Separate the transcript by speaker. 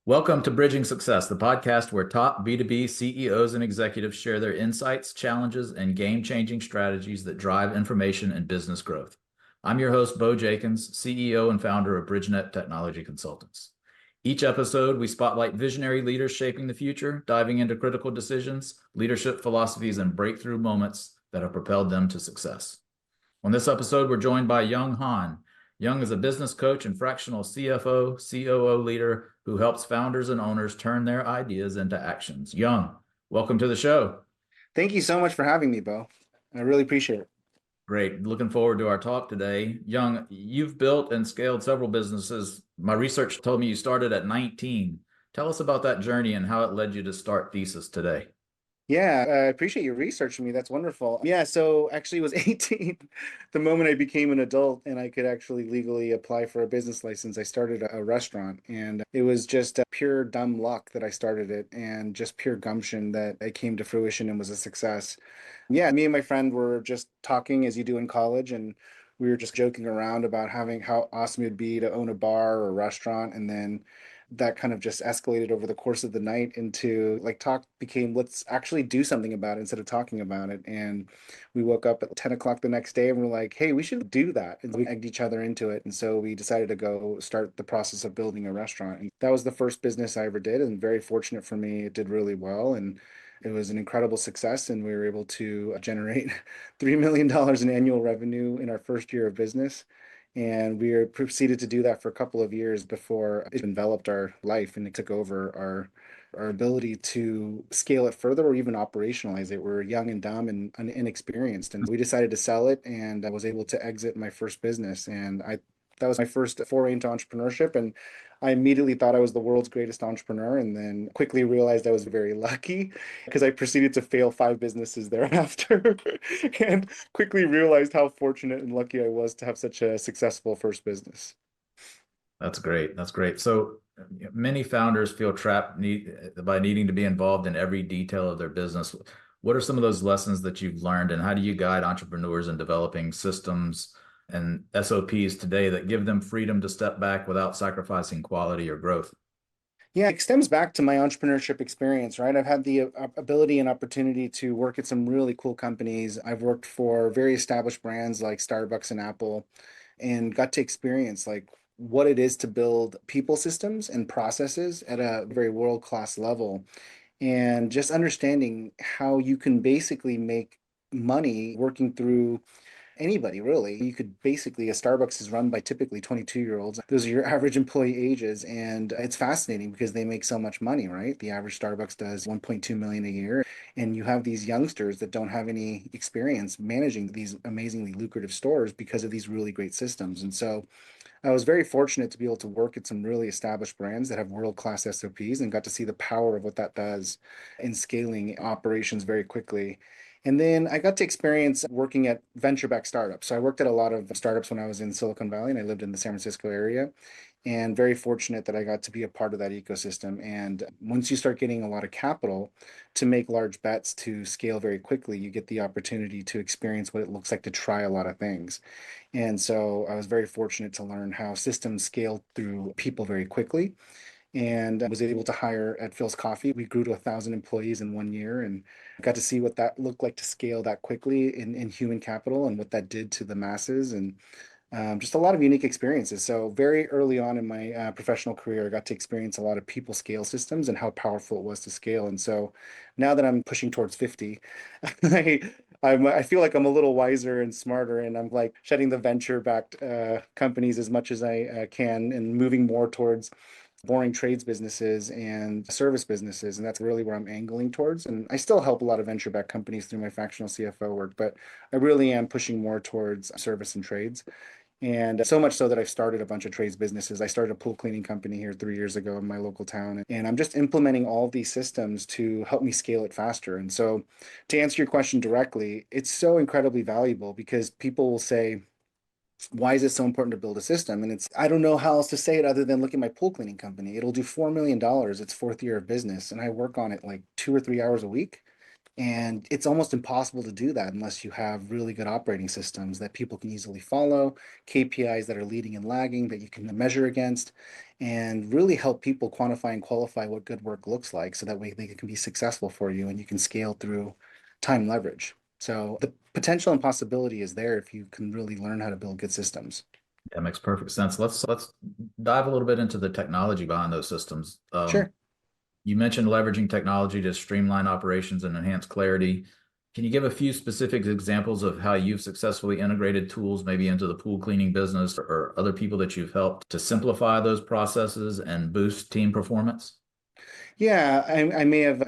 Speaker 1: Welcome to Bridging Success, the podcast where top B2B CEOs and executives share their insights, challenges, and game-changing strategies that drive information and business growth. I'm your host, Bo Jakins, CEO and founder of BridgeNet Technology Consultants. Each episode, we spotlight visionary leaders shaping the future, diving into critical decisions, leadership philosophies, and breakthrough moments that have propelled them to success. On this episode, we're joined by Young Han. Young is a business coach and fractional CFO, COO leader who helps founders and owners turn their ideas into actions. Young, welcome to the show.
Speaker 2: Thank you so much for having me, Bo. I really appreciate it.
Speaker 1: Great. Looking forward to our talk today. Young, you've built and scaled several businesses. My research told me you started at 19. Tell us about that journey and how it led you to start Thesis today.
Speaker 2: Yeah, I appreciate you researching me. That's wonderful. Yeah, so actually it was 18 the moment I became an adult and I could actually legally apply for a business license. I started a restaurant and it was just pure dumb luck that I started it and just pure gumption that it came to fruition and was a success. Yeah, me and my friend were just talking as you do in college, and we were just joking around about having how awesome it'd be to own a bar or a restaurant. And then that kind of just escalated over the course of the night into like talk became let's actually do something about it instead of talking about it. And we woke up at 10 o'clock the next day and we're like, hey, we should do that. And we egged each other into it. And so we decided to go start the process of building a restaurant. And that was the first business I ever did. And very fortunate for me, it did really well. And it was an incredible success, and we were able to generate $3 million in annual revenue in our first year of business. And we were proceeded to do that for a couple of years before it enveloped our life and it took over our ability to scale it further or even operationalize it. We were young and dumb and inexperienced, and we decided to sell it. And I was able to exit my first business, and I that was my first foray into entrepreneurship. And I immediately thought I was the world's greatest entrepreneur, and then quickly realized I was very lucky because I proceeded to fail five businesses thereafter and quickly realized how fortunate and lucky I was to have such a successful first business.
Speaker 1: That's great. That's great. So many founders feel trapped by needing to be involved in every detail of their business. What are some of those lessons that you've learned, and how do you guide entrepreneurs in developing systems and SOPs today that give them freedom to step back without sacrificing quality or growth?
Speaker 2: Yeah, it stems back to my entrepreneurship experience, right? I've had the ability and opportunity to work at some really cool companies. I've worked for very established brands like Starbucks and Apple, and got to experience like what it is to build people systems and processes at a very world-class level, and just understanding how you can basically make money working through anybody really. You could basically, a Starbucks is run by typically 22-year-olds. Those are your average employee ages. And it's fascinating because they make so much money, right? The average Starbucks does 1.2 million a year. And you have these youngsters that don't have any experience managing these amazingly lucrative stores because of these really great systems. And so I was very fortunate to be able to work at some really established brands that have world-class SOPs and got to see the power of what that does in scaling operations very quickly. And then I got to experience working at venture-backed startups. So I worked at a lot of startups when I was in Silicon Valley, and I lived in the San Francisco area. And very fortunate that I got to be a part of that ecosystem. And once you start getting a lot of capital to make large bets to scale very quickly, you get the opportunity to experience what it looks like to try a lot of things. And so I was very fortunate to learn how systems scale through people very quickly, and I was able to hire at Phil's Coffee. We grew to 1,000 employees in 1 year and got to see what that looked like to scale that quickly in human capital and what that did to the masses. And just a lot of unique experiences. So very early on in my professional career, I got to experience a lot of people scale systems and how powerful it was to scale. And so now that I'm pushing towards 50, I feel like I'm a little wiser and smarter, and I'm like shedding the venture-backed companies as much as I can and moving more towards boring trades businesses and service businesses. And that's really where I'm angling towards. And I still help a lot of venture-backed companies through my fractional CFO work, but I really am pushing more towards service and trades. And so much so that I've started a bunch of trades businesses. I started a pool cleaning company here 3 years ago in my local town. And I'm just implementing all of these systems to help me scale it faster. And so, to answer your question directly, it's so incredibly valuable because people will say, why is it so important to build a system? And I don't know how else to say it other than look at my pool cleaning company. It'll do $4 million its fourth year of business. And I work on it like 2 or 3 hours a week. And it's almost impossible to do that unless you have really good operating systems that people can easily follow, KPIs that are leading and lagging that you can measure against, and really help people quantify and qualify what good work looks like so that way they can be successful for you and you can scale through time leverage. So the potential and possibility is there if you can really learn how to build good systems.
Speaker 1: That makes perfect sense. Let's dive a little bit into the technology behind those systems.
Speaker 2: Sure.
Speaker 1: You mentioned leveraging technology to streamline operations and enhance clarity. Can you give a few specific examples of how you've successfully integrated tools maybe into the pool cleaning business or other people that you've helped to simplify those processes and boost team performance?
Speaker 2: Yeah, I may have